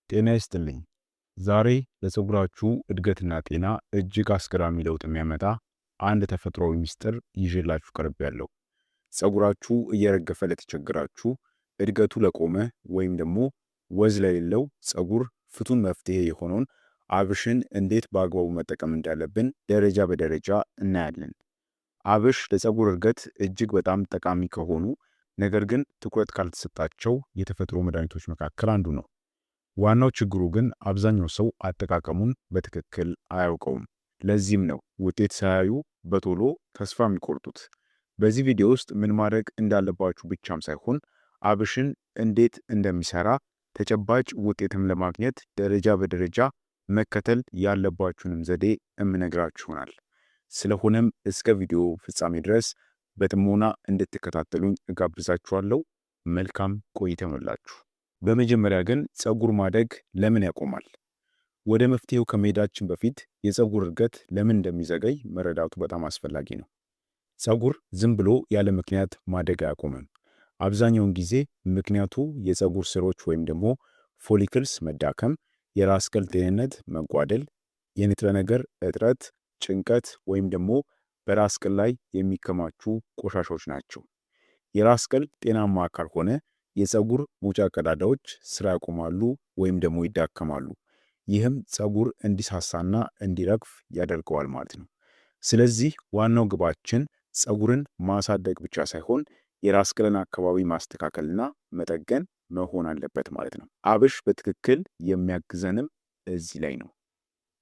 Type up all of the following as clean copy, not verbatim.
ጤና ይስጥልኝ። ዛሬ ለፀጉራችሁ እድገትና ጤና እጅግ አስገራሚ ለውጥ የሚያመጣ አንድ ተፈጥሯዊ ምስጢር ይዤላችሁ ቀርቤያለሁ። ፀጉራችሁ እየረገፈ ለተቸገራችሁ፣ እድገቱ ለቆመ ወይም ደግሞ ወዝ ለሌለው ፀጉር ፍቱን መፍትሄ የሆነውን አብሽን እንዴት በአግባቡ መጠቀም እንዳለብን ደረጃ በደረጃ እናያለን። አብሽ ለፀጉር እድገት እጅግ በጣም ጠቃሚ ከሆኑ ነገር ግን ትኩረት ካልተሰጣቸው የተፈጥሮ መድኃኒቶች መካከል አንዱ ነው። ዋናው ችግሩ ግን አብዛኛው ሰው አጠቃቀሙን በትክክል አያውቀውም። ለዚህም ነው ውጤት ሳያዩ በቶሎ ተስፋ የሚቆርጡት። በዚህ ቪዲዮ ውስጥ ምን ማድረግ እንዳለባችሁ ብቻም ሳይሆን አብሽን እንዴት እንደሚሰራ ተጨባጭ ውጤትም ለማግኘት ደረጃ በደረጃ መከተል ያለባችሁንም ዘዴ እምነግራችሁ ይሆናል። ስለሆነም እስከ ቪዲዮ ፍጻሜ ድረስ በጥሞና እንድትከታተሉኝ እጋብዛችኋለሁ። መልካም ቆይታ ይሁንላችሁ። በመጀመሪያ ግን ፀጉር ማደግ ለምን ያቆማል? ወደ መፍትሄው ከመሄዳችን በፊት የፀጉር እድገት ለምን እንደሚዘገይ መረዳቱ በጣም አስፈላጊ ነው። ፀጉር ዝም ብሎ ያለ ምክንያት ማደግ አያቆምም። አብዛኛውን ጊዜ ምክንያቱ የፀጉር ስሮች ወይም ደግሞ ፎሊክልስ መዳከም፣ የራስ ቅል ጤንነት መጓደል፣ የንጥረ ነገር እጥረት፣ ጭንቀት ወይም ደግሞ በራስ ቅል ላይ የሚከማቹ ቆሻሻዎች ናቸው። የራስ ቅል ጤናማ ካልሆነ የፀጉር መውጫ ቀዳዳዎች ስራ ያቆማሉ ወይም ደግሞ ይዳከማሉ። ይህም ፀጉር እንዲሳሳና እንዲረግፍ ያደርገዋል ማለት ነው። ስለዚህ ዋናው ግባችን ፀጉርን ማሳደግ ብቻ ሳይሆን የራስ ቅልን አካባቢ ማስተካከልና መጠገን መሆን አለበት ማለት ነው። አብሽ በትክክል የሚያግዘንም እዚህ ላይ ነው።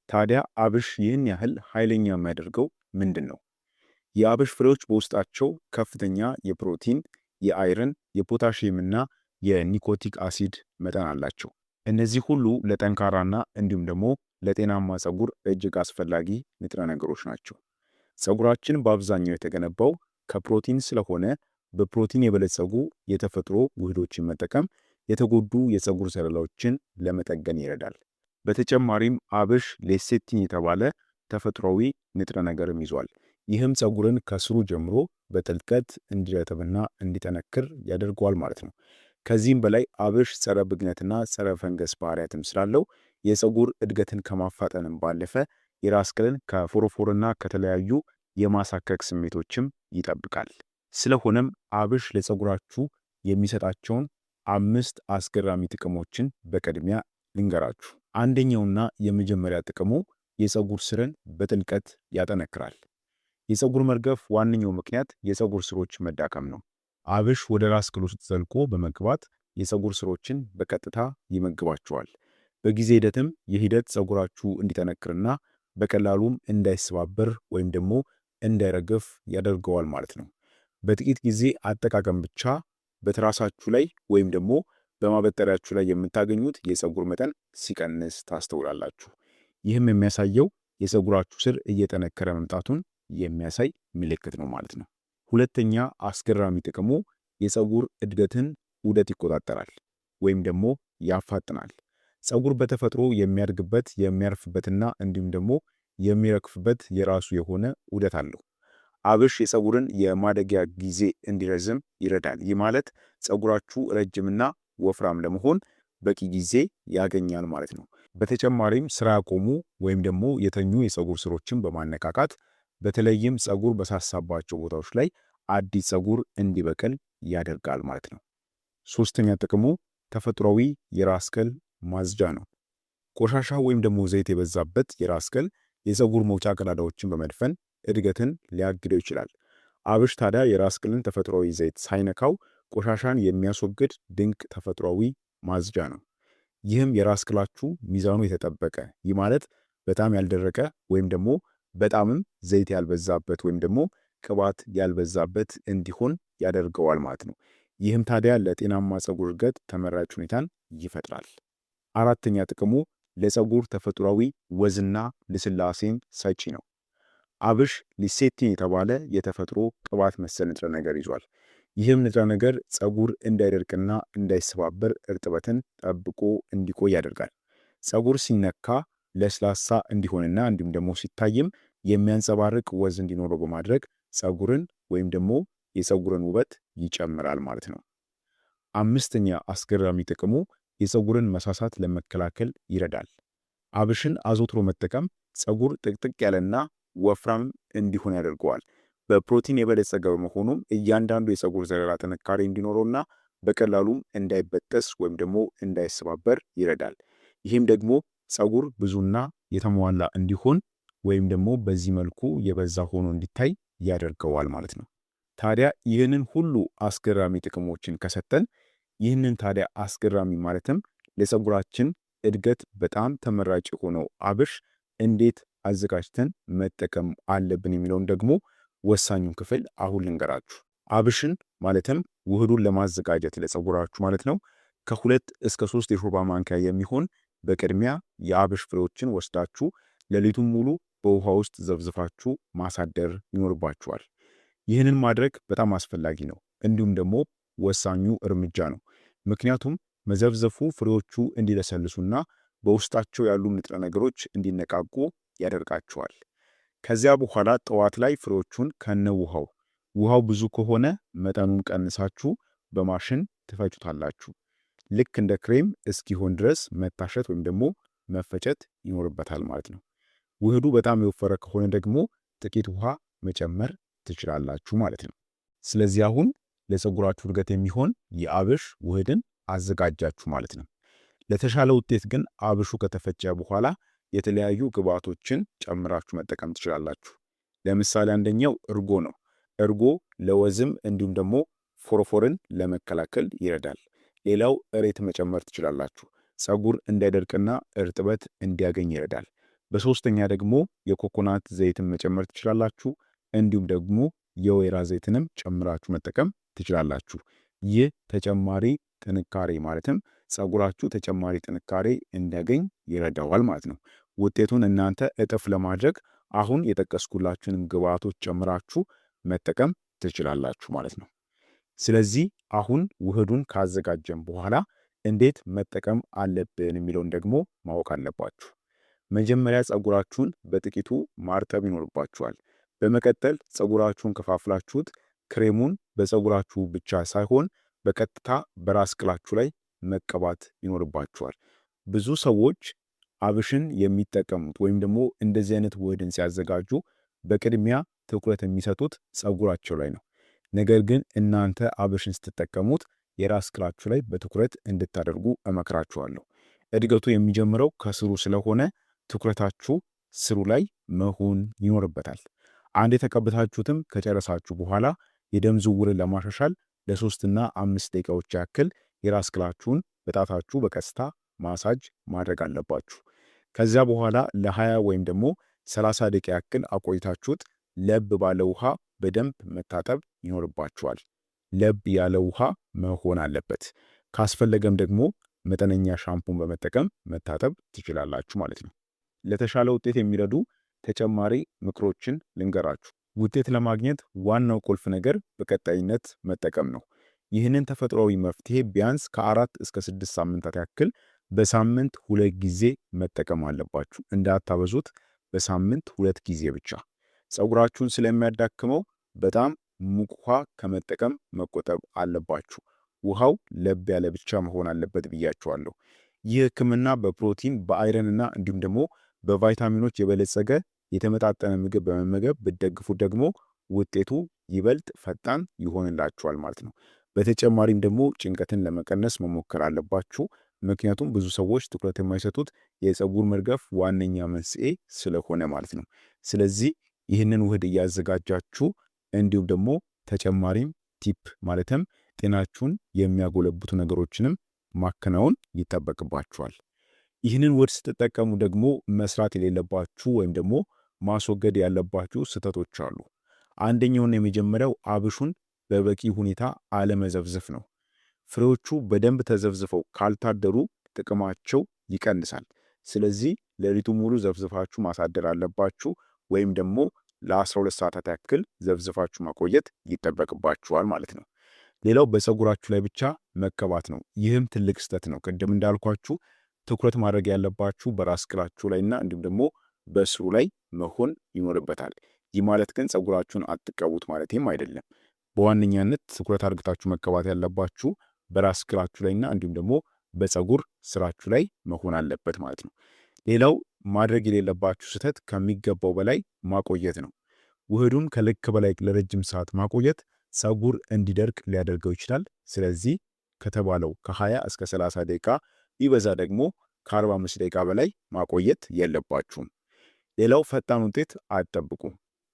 ታዲያ አብሽ ይህን ያህል ኃይለኛ የሚያደርገው ምንድን ነው? የአብሽ ፍሬዎች በውስጣቸው ከፍተኛ የፕሮቲን፣ የአይረን፣ የፖታሺየም እና የኒኮቲክ አሲድ መጠን አላቸው። እነዚህ ሁሉ ለጠንካራና እንዲሁም ደግሞ ለጤናማ ፀጉር እጅግ አስፈላጊ ንጥረ ነገሮች ናቸው። ፀጉራችን በአብዛኛው የተገነባው ከፕሮቲን ስለሆነ በፕሮቲን የበለጸጉ የተፈጥሮ ውህዶችን መጠቀም የተጎዱ የፀጉር ዘለላዎችን ለመጠገን ይረዳል። በተጨማሪም አብሽ ሌሴቲን የተባለ ተፈጥሯዊ ንጥረ ነገርም ይዟል። ይህም ፀጉርን ከስሩ ጀምሮ በጥልቀት እንዲረጥብና እንዲጠነክር ያደርገዋል ማለት ነው። ከዚህም በላይ አብሽ ጸረ ብግነትና ጸረ ፈንገስ ባህሪያትም ስላለው የፀጉር እድገትን ከማፋጠንም ባለፈ የራስ ቅልን ከፎሮፎርና ከተለያዩ የማሳከክ ስሜቶችም ይጠብቃል። ስለሆነም አብሽ ለፀጉራችሁ የሚሰጣቸውን 5 አስገራሚ ጥቅሞችን በቅድሚያ ልንገራችሁ። አንደኛውና የመጀመሪያ ጥቅሙ የፀጉር ስርን በጥልቀት ያጠነክራል። የፀጉር መርገፍ ዋነኛው ምክንያት የፀጉር ስሮች መዳከም ነው። አብሽ ወደ ራስ ቅል ውስጥ ዘልቆ በመግባት የፀጉር ስሮችን በቀጥታ ይመግባቸዋል። በጊዜ ሂደትም የሂደት ፀጉራችሁ እንዲጠነክርና በቀላሉም እንዳይሰባበር ወይም ደግሞ እንዳይረግፍ ያደርገዋል ማለት ነው። በጥቂት ጊዜ አጠቃቀም ብቻ በትራሳችሁ ላይ ወይም ደግሞ በማበጠሪያችሁ ላይ የምታገኙት የፀጉር መጠን ሲቀንስ ታስተውላላችሁ። ይህም የሚያሳየው የፀጉራችሁ ስር እየጠነከረ መምጣቱን የሚያሳይ ምልክት ነው ማለት ነው። ሁለተኛ አስገራሚ ጥቅሙ የፀጉር እድገትን ዑደት ይቆጣጠራል ወይም ደግሞ ያፋጥናል። ፀጉር በተፈጥሮ የሚያድግበት የሚያርፍበትና እንዲሁም ደግሞ የሚረግፍበት የራሱ የሆነ ዑደት አለው። አብሽ የፀጉርን የማደጊያ ጊዜ እንዲረዝም ይረዳል። ይህ ማለት ፀጉራችሁ ረጅምና ወፍራም ለመሆን በቂ ጊዜ ያገኛል ማለት ነው። በተጨማሪም ስራ ያቆሙ ወይም ደግሞ የተኙ የፀጉር ስሮችን በማነቃቃት በተለይም ፀጉር በሳሳባቸው ቦታዎች ላይ አዲስ ፀጉር እንዲበቅል ያደርጋል ማለት ነው። ሶስተኛ ጥቅሙ ተፈጥሯዊ የራስ ቅል ማጽጃ ነው። ቆሻሻ ወይም ደግሞ ዘይት የበዛበት የራስ ቅል የፀጉር መውጫ ቀዳዳዎችን በመድፈን እድገትን ሊያግደው ይችላል። አብሽ ታዲያ የራስ ቅልን ተፈጥሯዊ ዘይት ሳይነካው ቆሻሻን የሚያስወግድ ድንቅ ተፈጥሯዊ ማጽጃ ነው። ይህም የራስ ቅላችሁ ሚዛኑ የተጠበቀ፣ ይህ ማለት በጣም ያልደረቀ ወይም ደግሞ በጣምም ዘይት ያልበዛበት ወይም ደግሞ ቅባት ያልበዛበት እንዲሆን ያደርገዋል ማለት ነው። ይህም ታዲያ ለጤናማ ፀጉር እድገት ተመራጭ ሁኔታን ይፈጥራል። አራተኛ ጥቅሙ ለፀጉር ተፈጥሯዊ ወዝና ልስላሴን ሰጪ ነው። አብሽ ሊሴቲን የተባለ የተፈጥሮ ቅባት መሰል ንጥረ ነገር ይዟል። ይህም ንጥረ ነገር ፀጉር እንዳይደርቅና እንዳይሰባበር እርጥበትን ጠብቆ እንዲቆይ ያደርጋል። ፀጉር ሲነካ ለስላሳ እንዲሆንና እንዲሁም ደግሞ ሲታይም የሚያንጸባርቅ ወዝ እንዲኖረው በማድረግ ፀጉርን ወይም ደግሞ የፀጉርን ውበት ይጨምራል ማለት ነው። አምስተኛ አስገራሚ ጥቅሙ የፀጉርን መሳሳት ለመከላከል ይረዳል። አብሽን አዘውትሮ መጠቀም ፀጉር ጥቅጥቅ ያለና ወፍራም እንዲሆን ያደርገዋል። በፕሮቲን የበለጸገ በመሆኑም እያንዳንዱ የፀጉር ዘለላ ጥንካሬ እንዲኖረውና በቀላሉም እንዳይበጠስ ወይም ደግሞ እንዳይሰባበር ይረዳል። ይህም ደግሞ ፀጉር ብዙና የተሟላ እንዲሆን ወይም ደግሞ በዚህ መልኩ የበዛ ሆኖ እንዲታይ ያደርገዋል ማለት ነው። ታዲያ ይህንን ሁሉ አስገራሚ ጥቅሞችን ከሰጠን ይህንን ታዲያ አስገራሚ ማለትም ለፀጉራችን እድገት በጣም ተመራጭ የሆነው አብሽ እንዴት አዘጋጅተን መጠቀም አለብን የሚለውን ደግሞ ወሳኙን ክፍል አሁን ልንገራችሁ። አብሽን ማለትም ውህዱን ለማዘጋጀት ለፀጉራችሁ ማለት ነው ከ2 እስከ 3 የሾርባ ማንኪያ የሚሆን በቅድሚያ የአብሽ ፍሬዎችን ወስዳችሁ ሌሊቱን ሙሉ በውሃ ውስጥ ዘብዝፋችሁ ማሳደር ይኖርባችኋል። ይህንን ማድረግ በጣም አስፈላጊ ነው፣ እንዲሁም ደግሞ ወሳኙ እርምጃ ነው። ምክንያቱም መዘብዘፉ ፍሬዎቹ እንዲለሰልሱና በውስጣቸው ያሉ ንጥረ ነገሮች እንዲነቃቁ ያደርጋቸዋል። ከዚያ በኋላ ጠዋት ላይ ፍሬዎቹን ውሃው ብዙ ከሆነ መጠኑን ቀንሳችሁ በማሽን ትፈጩታላችሁ። ልክ እንደ ክሬም እስኪሆን ድረስ መታሸት ወይም ደግሞ መፈጨት ይኖርበታል ማለት ነው። ውህዱ በጣም የወፈረ ከሆነ ደግሞ ጥቂት ውሃ መጨመር ትችላላችሁ ማለት ነው። ስለዚህ አሁን ለፀጉራችሁ እድገት የሚሆን የአብሽ ውህድን አዘጋጃችሁ ማለት ነው። ለተሻለ ውጤት ግን አብሹ ከተፈጨ በኋላ የተለያዩ ግብአቶችን ጨምራችሁ መጠቀም ትችላላችሁ። ለምሳሌ አንደኛው እርጎ ነው። እርጎ ለወዝም እንዲሁም ደግሞ ፎሮፎርን ለመከላከል ይረዳል። ሌላው እሬት መጨመር ትችላላችሁ። ፀጉር እንዳይደርቅና እርጥበት እንዲያገኝ ይረዳል። በሶስተኛ ደግሞ የኮኮናት ዘይትን መጨመር ትችላላችሁ። እንዲሁም ደግሞ የወይራ ዘይትንም ጨምራችሁ መጠቀም ትችላላችሁ። ይህ ተጨማሪ ጥንካሬ ማለትም ፀጉራችሁ ተጨማሪ ጥንካሬ እንዲያገኝ ይረዳዋል ማለት ነው። ውጤቱን እናንተ እጥፍ ለማድረግ አሁን የጠቀስኩላችሁንም ግብአቶች ጨምራችሁ መጠቀም ትችላላችሁ ማለት ነው። ስለዚህ አሁን ውህዱን ካዘጋጀን በኋላ እንዴት መጠቀም አለብን የሚለውን ደግሞ ማወቅ አለባችሁ። መጀመሪያ ፀጉራችሁን በጥቂቱ ማርጠብ ይኖርባችኋል። በመቀጠል ፀጉራችሁን ከፋፍላችሁት ክሬሙን በፀጉራችሁ ብቻ ሳይሆን በቀጥታ በራስ ቅላችሁ ላይ መቀባት ይኖርባችኋል። ብዙ ሰዎች አብሽን የሚጠቀሙት ወይም ደግሞ እንደዚህ አይነት ውህድን ሲያዘጋጁ በቅድሚያ ትኩረት የሚሰጡት ፀጉራቸው ላይ ነው። ነገር ግን እናንተ አብሽን ስትጠቀሙት የራስ ቅላችሁ ላይ በትኩረት እንድታደርጉ እመክራችኋለሁ። እድገቱ የሚጀምረው ከስሩ ስለሆነ ትኩረታችሁ ስሩ ላይ መሆን ይኖርበታል። አንድ የተቀበታችሁትም ከጨረሳችሁ በኋላ የደም ዝውውርን ለማሻሻል ለ3 እና 5 ደቂቃዎች ያክል የራስ ቅላችሁን በጣታችሁ በቀስታ ማሳጅ ማድረግ አለባችሁ። ከዚያ በኋላ ለ20 ወይም ደግሞ 30 ደቂቃ ያክል አቆይታችሁት ለብ ባለ ውሃ በደንብ መታጠብ ይኖርባችኋል። ለብ ያለ ውሃ መሆን አለበት። ካስፈለገም ደግሞ መጠነኛ ሻምፑን በመጠቀም መታጠብ ትችላላችሁ ማለት ነው። ለተሻለ ውጤት የሚረዱ ተጨማሪ ምክሮችን ልንገራችሁ። ውጤት ለማግኘት ዋናው ቁልፍ ነገር በቀጣይነት መጠቀም ነው። ይህንን ተፈጥሯዊ መፍትሄ ቢያንስ ከ4 እስከ 6 ሳምንታት ያክል በሳምንት 2 ጊዜ መጠቀም አለባችሁ። እንዳታበዙት፣ በሳምንት 2 ጊዜ ብቻ። ፀጉራችሁን ስለሚያዳክመው በጣም ሙቅ ውሃ ከመጠቀም መቆጠብ አለባችሁ። ውሃው ለብ ያለ ብቻ መሆን አለበት ብያችኋለሁ። ይህ ህክምና በፕሮቲን በአይረንና እንዲሁም ደግሞ በቫይታሚኖች የበለጸገ የተመጣጠነ ምግብ በመመገብ ብትደግፉት ደግሞ ውጤቱ ይበልጥ ፈጣን ይሆንላችኋል ማለት ነው። በተጨማሪም ደግሞ ጭንቀትን ለመቀነስ መሞከር አለባችሁ። ምክንያቱም ብዙ ሰዎች ትኩረት የማይሰጡት የፀጉር መርገፍ ዋነኛ መንስኤ ስለሆነ ማለት ነው። ስለዚህ ይህንን ውህድ እያዘጋጃችሁ እንዲሁም ደግሞ ተጨማሪም ቲፕ ማለትም ጤናችሁን የሚያጎለብቱ ነገሮችንም ማከናወን ይጠበቅባችኋል። ይህንን ውህድ ስትጠቀሙ ደግሞ መስራት የሌለባችሁ ወይም ደግሞ ማስወገድ ያለባችሁ ስህተቶች አሉ። አንደኛውና የመጀመሪያው አብሹን በበቂ ሁኔታ አለመዘፍዘፍ ነው። ፍሬዎቹ በደንብ ተዘፍዝፈው ካልታደሩ ጥቅማቸው ይቀንሳል። ስለዚህ ሌሊቱ ሙሉ ዘፍዝፋችሁ ማሳደር አለባችሁ፣ ወይም ደግሞ ለ12 ሰዓታት ያክል ዘፍዝፋችሁ ማቆየት ይጠበቅባችኋል ማለት ነው። ሌላው በፀጉራችሁ ላይ ብቻ መቀባት ነው። ይህም ትልቅ ስህተት ነው። ቅድም እንዳልኳችሁ ትኩረት ማድረግ ያለባችሁ በራስ ቅላችሁ ላይና እንዲሁም ደግሞ በስሩ ላይ መሆን ይኖርበታል። ይህ ማለት ግን ፀጉራችሁን አትቀቡት ማለትም አይደለም። በዋነኛነት ትኩረት አድርጋችሁ መቀባት ያለባችሁ በራስ ቅላችሁ ላይና እንዲሁም ደግሞ በፀጉር ስራችሁ ላይ መሆን አለበት ማለት ነው። ሌላው ማድረግ የሌለባችሁ ስህተት ከሚገባው በላይ ማቆየት ነው። ውህዱን ከልክ በላይ ለረጅም ሰዓት ማቆየት ፀጉር እንዲደርቅ ሊያደርገው ይችላል። ስለዚህ ከተባለው ከ20 እስከ 30 ደቂቃ ቢበዛ ደግሞ ከ45 ደቂቃ በላይ ማቆየት የለባችሁም። ሌላው ፈጣን ውጤት አትጠብቁ።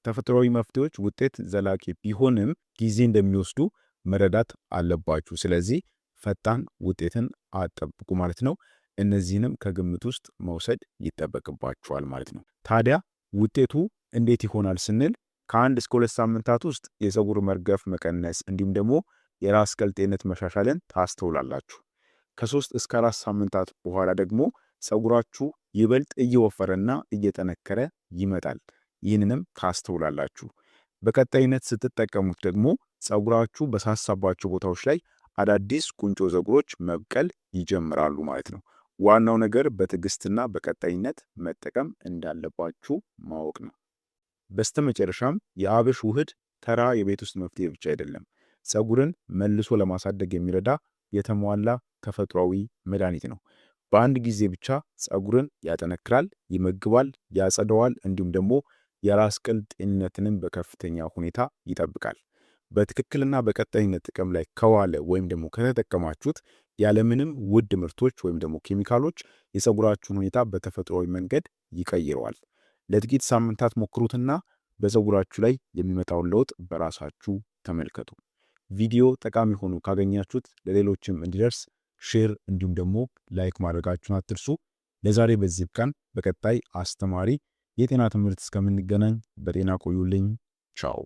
ተፈጥሯዊ መፍትሄዎች ውጤት ዘላቂ ቢሆንም ጊዜ እንደሚወስዱ መረዳት አለባችሁ። ስለዚህ ፈጣን ውጤትን አትጠብቁ ማለት ነው። እነዚህንም ከግምት ውስጥ መውሰድ ይጠበቅባችኋል ማለት ነው። ታዲያ ውጤቱ እንዴት ይሆናል ስንል ከ1 እስከ 2 ሳምንታት ውስጥ የፀጉር መርገፍ መቀነስ እንዲሁም ደግሞ የራስ ቅል ጤንነት መሻሻልን ታስተውላላችሁ። ከ3 እስከ 4 ሳምንታት በኋላ ደግሞ ፀጉራችሁ ይበልጥ እየወፈረና እየጠነከረ ይመጣል። ይህንንም ታስተውላላችሁ። በቀጣይነት ስትጠቀሙት ደግሞ ፀጉራችሁ በሳሳባቸው ቦታዎች ላይ አዳዲስ ቁንጮ ፀጉሮች መብቀል ይጀምራሉ ማለት ነው። ዋናው ነገር በትዕግስትና በቀጣይነት መጠቀም እንዳለባችሁ ማወቅ ነው። በስተመጨረሻም የአብሽ ውህድ ተራ የቤት ውስጥ መፍትሄ ብቻ አይደለም። ፀጉርን መልሶ ለማሳደግ የሚረዳ የተሟላ ተፈጥሯዊ መድኃኒት ነው። በአንድ ጊዜ ብቻ ፀጉርን ያጠነክራል፣ ይመግባል፣ ያጸደዋል እንዲሁም ደግሞ የራስ ቅል ጤንነትንም በከፍተኛ ሁኔታ ይጠብቃል። በትክክልና በቀጣይነት ጥቅም ላይ ከዋለ ወይም ደግሞ ከተጠቀማችሁት ያለምንም ውድ ምርቶች ወይም ደግሞ ኬሚካሎች የፀጉራችሁን ሁኔታ በተፈጥሯዊ መንገድ ይቀይረዋል። ለጥቂት ሳምንታት ሞክሩትና በፀጉራችሁ ላይ የሚመጣውን ለውጥ በራሳችሁ ተመልከቱ። ቪዲዮ ጠቃሚ ሆኖ ካገኛችሁት ለሌሎችም እንዲደርስ ሼር እንዲሁም ደግሞ ላይክ ማድረጋችሁን አትርሱ። ለዛሬ በዚህ ብቃን። በቀጣይ አስተማሪ የጤና ትምህርት እስከምንገናኝ በጤና ቆዩልኝ። ቻው።